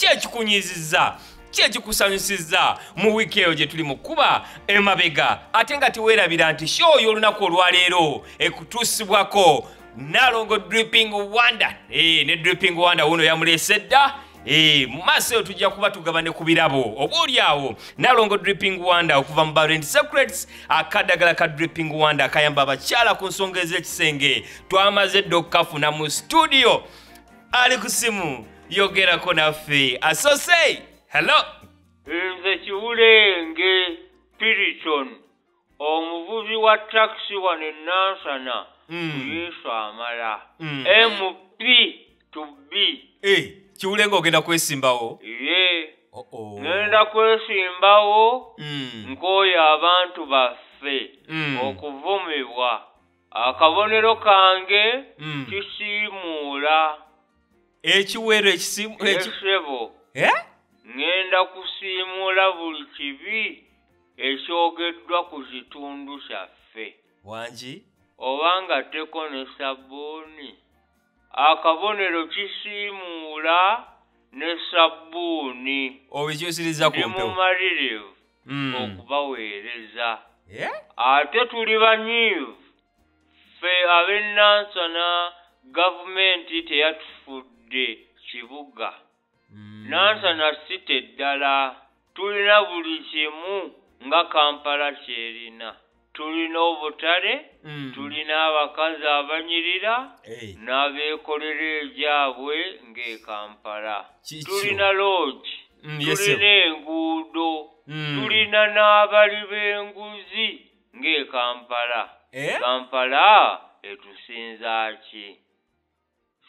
Kyekikunyiziza kyekikusanyusiza mu wiiki eyo gye tuli mu kkuba emabega ate nga teweerabira nti show y'olunaku olwaleero ekutuusibwako Nalongo Dripping Wonder ne Dripping Wonder wuno yamuleese dda mu maaso eyo tujja kuba tugabane ku birabo oboolyawo Nalongo Dripping Wonder okuva mu Barend Secrets akaddagala ka Dripping Wonder akayamba abakyala ku nsonga ez'ekisenge twamaze dda okukafuna mu studio ali ku simu yogerako naffe asose hello nze Kiwulenge Piriton omuvuzi wa taxi wano e Nansana Yesu amala MP to B Kiwulenge ogenda kwesimbawo ngenda kwesimbawo nkooyo abantu baffe okuvumibwa akabonero kange kisiimuula ekiwero ekisebo ngenda kusiimuula buli kibi ekyogeddwa ku kitundu kyaffe wangi obanga teko ne sabbuuni akabonero kisiimuula ne sabbuuni obikyusiriza ku mpewo mumalirivu okubaweereza ate tuli banyiivu ffe ab'e Nansana gavumenti teyatufudde kibuga Nansana City ddala tulina buli kimu nga Kampala kyerina tulina obutale tulina abakazi abanyirira n'abeekolera egyabwe ng'e Kampala tulina lodge tulina enguudo tulina n'abali b'enguzi ng'e Kampala Kampala etusinza ki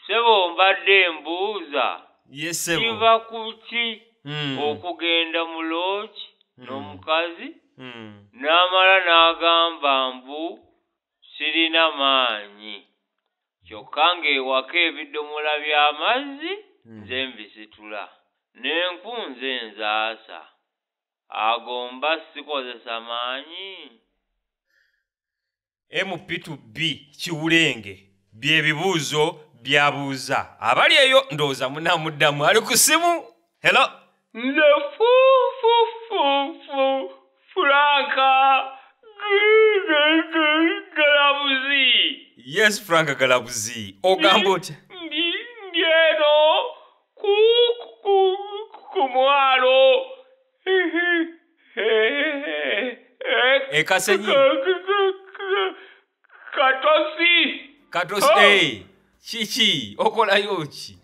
sebo mbadde mbuuza kiva ku ki okugenda mu lodge n'omukazi n'amala n'agamba mbu sirina maanyi kyokka ng'ewaka ebidomola by'amazzi nze mbisitula n'enku nze nzaasa agomba sikozesa maanyi MP2B Kiwulenge by'ebibuuzo byabuuza abali eyo ndowooza munamuddamu ali ku simu hello nze Franka Galabuzi yes Franka Galabuzi ogamba otya ndi eno ku mwalo Kasenyi Katosi kiki okolayo ki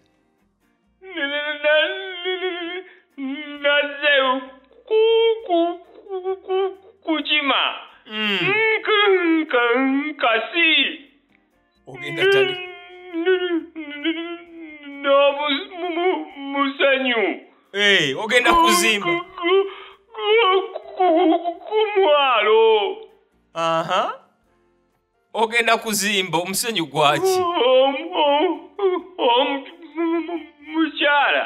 naze kukima kasi ogenda tani musanyu ogenda kuzimba kumwalo ogenda kuzimba omusenyu gwaki mukyala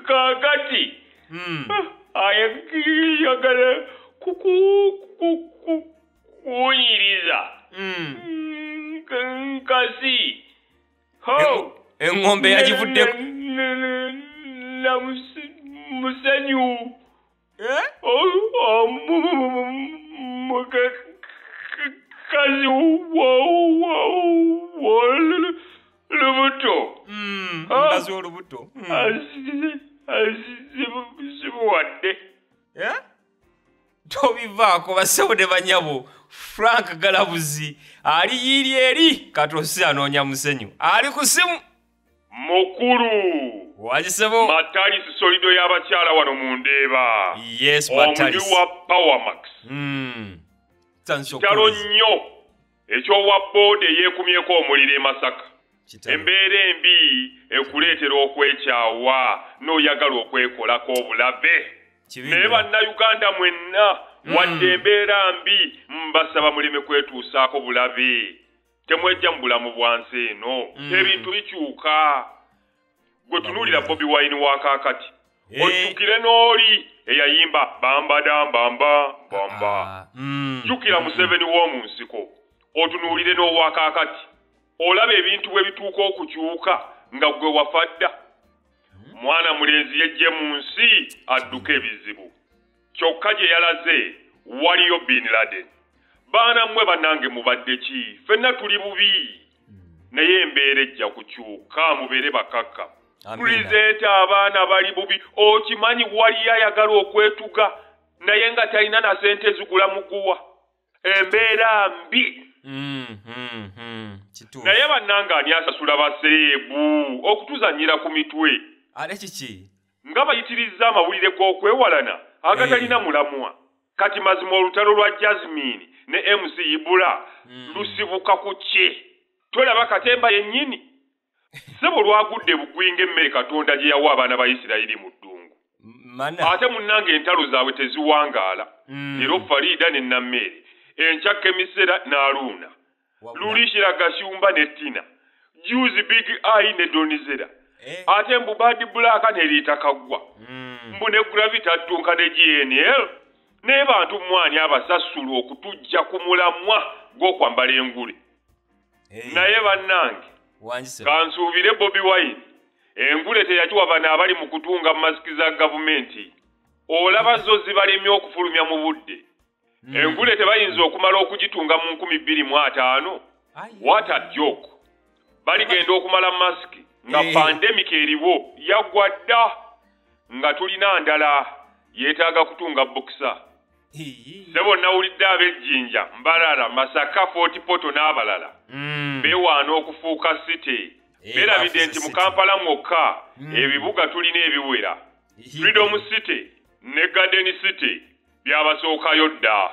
kakati ayagala kuwunyiriza nkasi eng'ombe yagivuddeko na musenyu kazi lubuto mukazi w'olubuto zibuwadde tobivaako bassebo ne banyabo Frank Galabuzi ali yiiri eri Katosi anoonya musenyu ali ku simu mukulu wagisebo Matalis solido y'abakyala wano mu Ndeeba yes Matalis omuli wa Powermax kyalo nnyo ekyowa boode yeekumyeko omuliro e Masaka embeera embi ekuleetera okwekyawa n'oyagala okwekolako obulabe naye bannayuganda mwenna wadde embeera mbi mbasaba muleme kwetuusaako bulabe temwejja mu bulamu bwansi eno ebintu bikyuka gwe tunuulira Bobi Wine wakaakati ojjukire n'oli eyayimba bambadambamba bamba jjukira Museveni w'omu nsiko otunuulire n'owakaakati olaba ebintu bwe bituuka okukyuka nga gwe wafadda. Mwana mulenzi yejje mu nsi adduka ebizibu. Kyokka gye yalaze waliyo Bin Laden. Baana mmwe bannange mubadde ki? Ffenna tuli bubi. Naye embeera ejja kukyuka mubeere bakakka. Pulezidenti abaana bali bubi. Okimanyi wali ayagala okwetuga naye nga talina na sente zigula muguwa. Embeera mbi. Naye bannange ani asasula baseebu okutuzanyira ku mitwe. Ale kiki? Nga bayitirizza amawulire g'okwewalana agatalina mulamwa. Kati mazima olutalo lwa Jasmine ne MC Ibula lusibuka ku ki? Tolaba Katemba yennyini? Sebo lwagudde bugwinga emmere Katonda gye yawa abaana ba Isirayiri mu ddungu. Ate munnange entalo zaabwe teziwangaala. Leero Farida ne Nammere, enkya Kemisera n'Aruuna, Lulishira Gashumba ne Tina, Juzi Big Eye ne Donizera, ate mbu Bad Black ne Rita Kagwa, mbu ne Gravity attunka ne GNL, ne bantu mwani abasasulu okutujja ku mulamwa gw'okwambala engule. Naye bannange, kansuubire Bobi Wine, engule teyakiwa bano abali mu kutunga masiki za gavumenti. Olaba zo zibalemye okufulumya mu budde. Engule tebayinza okumala okugitunga mu 2025. What a joke. Baligenda okumala masiki nga pandemic eriwo yagwa dda nga tulina ndala yeetaaga kutunga bokisa. Sebo nawulidde ab'ejjinja Mbarara, Masaka, Fort Portal n'abalala beewaana okufuuka city. Beerabidde nti mu Kampala mwokka ebibuga tulina ebiwera. Freedom City ne Garden City byabasookayo dda.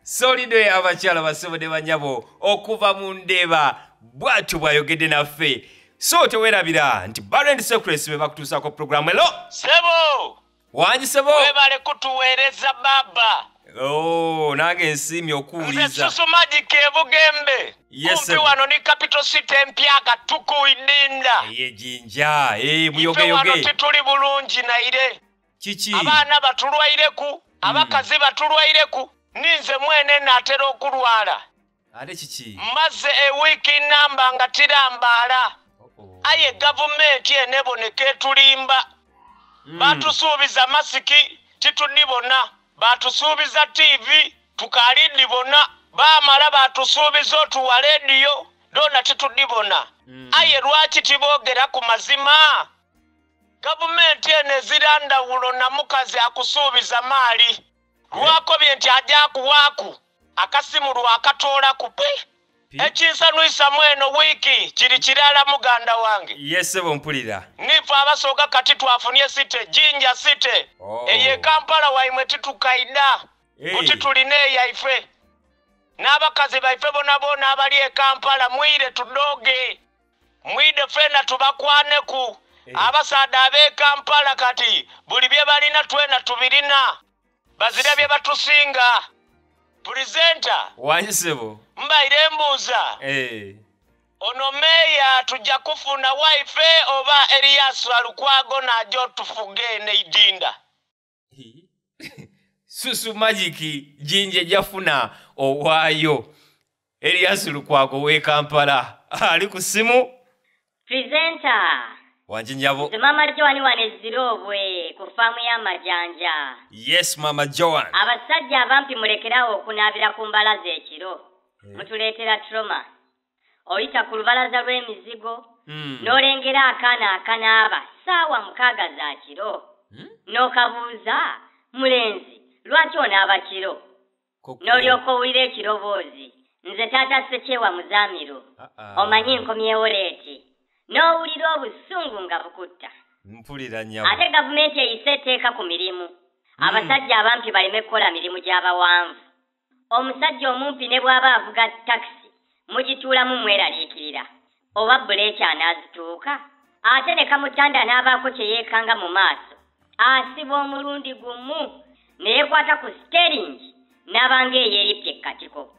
Solido abakyala basobode banyabo okuva mu Ndeeba bw'atyo bw'ayogedde naffe. So teweerabira nti Barend Secrets be bakutuusaako programu elo. Sebo! Wangi Sebo? Webale kutuweereza baba. Oh, nange nsiimye okuwuliza. Nze Susu Magic Bugembe. Yes, kumpi wano ni Capital City empyaga tukuyidinda. Jinja, muyoge. Wano tituli bulungi naire. Kiki? Abaana batulwaireku, abakazi batulwaireku, ninze mwene natera okulwala. Ale kiki? Maze ewiki namba nga tirambala. Aye government eneboneke tulimba. Batusuubiza masiki titudibona. Batusuubiza TV tukalidibona. Bamala batusuubiza otuwa radio dona titudibona. Aye lwaki tibogera ku mazima? Gavumenti ene ziranda wulo na mukazi akusuubiza mali. Lwako byenti ajja kuwaku. Akasimu lwakatoola kupe. Ekinsanuisa mweno wiki kiri kirala muganda wange. Yes, Sebo mpulira. Nifa abasoga kati twafunye site Jinja City. Eye Kampala waimwe titukaida. Kuti tuline yaife. N'abakazi baife bona abali e Kampala mwire tudoge. Mwide fena tubakwaneku. Abasaada abe Kampala kati buli bye balina twena tubirina. Bazira bye batusinga. Presenter. Wangi Sebo? Mbaire mbuuza. Ono meya tujja kufuna wife oba Elias Lukwago najo tufuge ne idinda. Susu Magic jinje jafuna owayo Elias Lukwago we Kampala. Ali ku simu? Presenter. Wangi Njabo. Mama Joan wanezirobwe ku famu ya Majanja. Yes, Mama Joan. Abasajja abampi mulekerawo okunabira ku mbalaza ekiro. Mutuleetera trauma. Oyita ku lubalaza lw'emizigo. N'olengera akaana akanaaba ssaawa 6 za kiro. N'okabuuza mulenzi lwaki onaaba kiro? N'olyoka owulira ekiroboozi. Nze taata Ssekyewa Muzamiru. Omanyi nkomyewo leeti. N'owulira obusungu nga bukutta. Mpulira nnyabo. Ate gavumenti eyise etteeka ku mirimu. Abasajja abampi baleme kukola mirimu gy'abawanvu. Omusajja omumpi ne bw'aba avuga takisi mugituulamu mweraliikirira. Oba buleeki anaazituuka. Ate ne kamutanda n'abaako kye yeekanga mu maaso. Asiba omulundi gumu ne yeekwata ku steeringi n'abanga eyeeripye ekkatiko.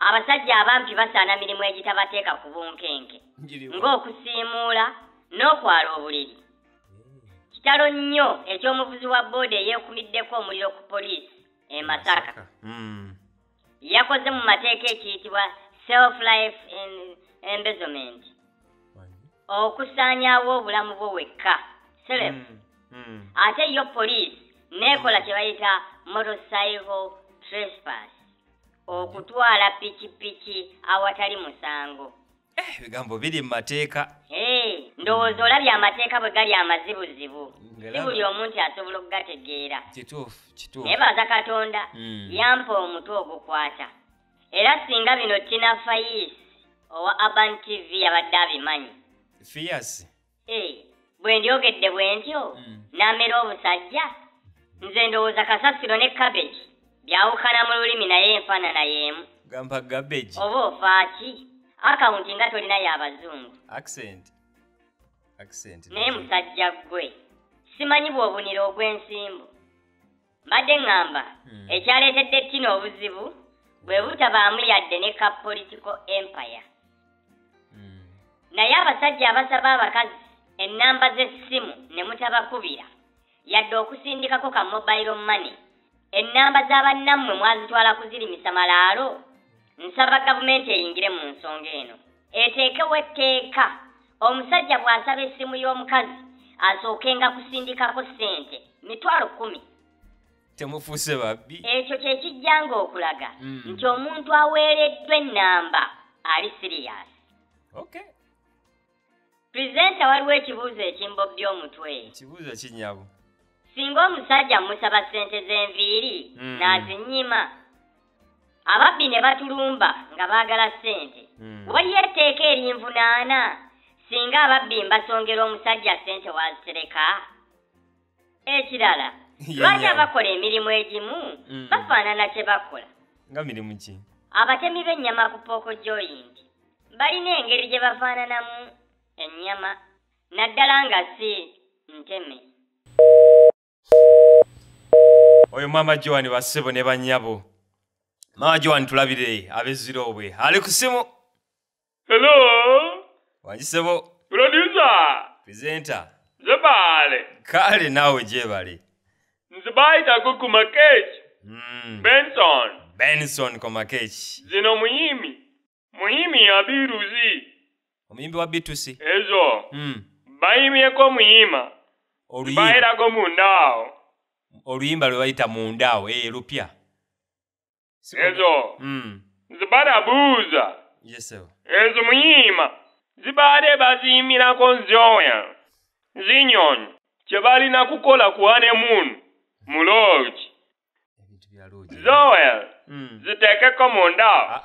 Abasajja abampi basaana mirimu egitabateeka ku bunkenke. Ng'okusiimuula n'okwala obuliri. Kitalo nnyo eky'omuvuzi wa booda eyeekumiddeko omuliro ku poliisi e Masaka. Yakoze mu mateeka ekiyitibwa self-life embezzlement. Okusaanyaawo obulamu bwo wekka. Self. Ate yo police nekola kye bayita motorcycle trespass. Okutwala pikipiki awatali musango. Bigambo biri mu mateeka. Ndowooza olabye amateeka bwe gali amazibuzibu. Si buli omuntu asobola okugategeera. Kituufu. Nebaza Katonda yampa omutwe ogukwata. Era singa bino Tina Fayisi owa Urban TV abadde abimanyi. Fiyasi. Bwe ndyogedde bwe ntyo n'amera obusajja. Nze ndowooza kasasiro ne cabbage byawukana mu lulimi naye enfaanana y'emu. Gamba cabbage. Oba ofaaki akawunti nga tolina y'abazungu. Accent. Naye musajja gwe simanyi bw'obunira ogw'ensimbu. Mbadde ŋŋamba ekyaleetedde Tina obuzibu bwe butabaamu yadde ne ka political empire. Naye abasajja abasaba abakazi ennamba z'essimu ne mutabakubira yadde okusindikako ka mobile money. Ennamba z'abannammwe mwazitwala kuzirimisa malaalo. Nsaba gavumenti eyingire mu nsonga eno. Eteekewo etteeka omusajja bw'asaba essimu y'omukazi asookenga kusindikako ssente $10,000. Temufuuse babbi. Ekyo kye kijjanga okulaga nti omuntu aweereddwa ennamba ali serious. Okay. Presenter waliwo ekibuuzo ekimbobbye omutwe. Ekibuuzo kinyabu. Singa omusajja musaba ssente z'enviiri n'azinnyima. Ababbi ne batulumba nga baagala ssente. Waliyo etteeka erinvunaana singa ababbi mbasongera omusajja ssente wazitereka. Ekirala lwaki abakola emirimu egimu bafaanana kye bakola. Nga mirimu ki? Abatemi b'ennyama ku Pooko Joint balina engeri gye bafaananamu ennyama naddala nga si nteme. Oyo Mama Joan bassebo ne bannyabo. Mama Joan tulabire ab'Eziroobwe. Ali ku simu. Hello? Wanjisebo. Producer. Presenter. Zebale. Kale naawe gyebale. Nzibayita ku Makechi. Benson ku Makechi. Zino muyimi ya biruzi. Omuyimbi wa bitusi. Ezo. Bayimyeko muyima. Bayirako mundaawo. Oluyimba lwe bayita mundaawo lupya. Ezo. Zibarabuuza. Yes sir. Ezo muyima. Zibade baziyimirako nzoya. Zinyonyi. Kye balina kukola ku honeymoon mu lodge. Ebintu bya lodge. Zoya. Ziteekeko mundaawo.